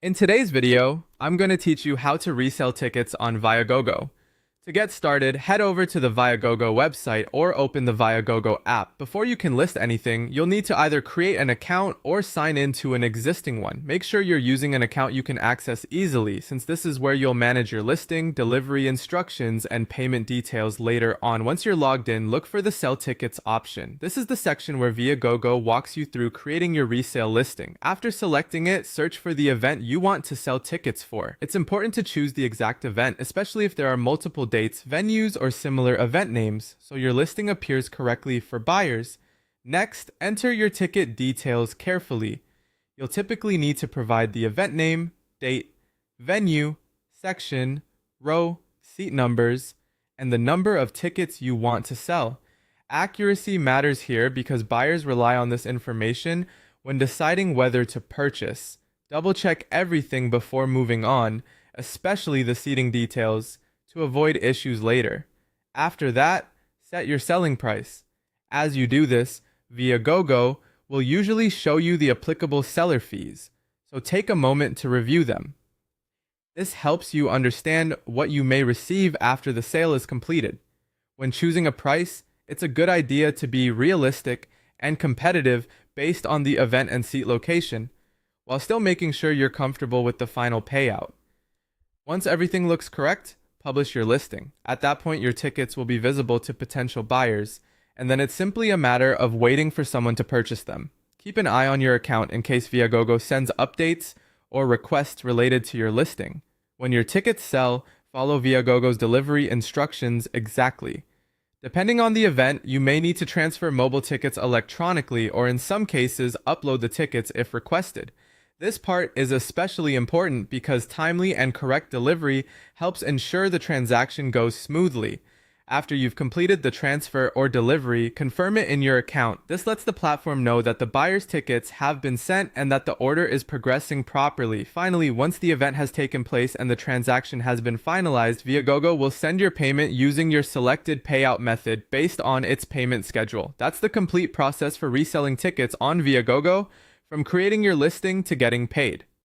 In today's video, I'm going to teach you how to resell tickets on Viagogo. To get started, head over to the Viagogo website or open the Viagogo app. Before you can list anything, you'll need to either create an account or sign in to an existing one. Make sure you're using an account you can access easily, since this is where you'll manage your listing, delivery instructions, and payment details later on. Once you're logged in, look for the Sell Tickets option. This is the section where Viagogo walks you through creating your resale listing. After selecting it, search for the event you want to sell tickets for. It's important to choose the exact event, especially if there are multiple dates, venues, or similar event names, so your listing appears correctly for buyers. Next, enter your ticket details carefully. You'll typically need to provide the event name, date, venue, section, row, seat numbers, and the number of tickets you want to sell. Accuracy matters here because buyers rely on this information when deciding whether to purchase. Double check everything before moving on, especially the seating details, to avoid issues later. After that, set your selling price. As you do this, Viagogo will usually show you the applicable seller fees, so take a moment to review them. This helps you understand what you may receive after the sale is completed. When choosing a price, it's a good idea to be realistic and competitive based on the event and seat location, while still making sure you're comfortable with the final payout. Once everything looks correct, publish your listing. At that point, your tickets will be visible to potential buyers, and then it's simply a matter of waiting for someone to purchase them. Keep an eye on your account in case Viagogo sends updates or requests related to your listing. When your tickets sell, follow Viagogo's delivery instructions exactly. Depending on the event, you may need to transfer mobile tickets electronically or in some cases, upload the tickets if requested. This part is especially important because timely and correct delivery helps ensure the transaction goes smoothly. After you've completed the transfer or delivery, confirm it in your account. This lets the platform know that the buyer's tickets have been sent and that the order is progressing properly. Finally, once the event has taken place and the transaction has been finalized, Viagogo will send your payment using your selected payout method based on its payment schedule. That's the complete process for reselling tickets on Viagogo, from creating your listing to getting paid.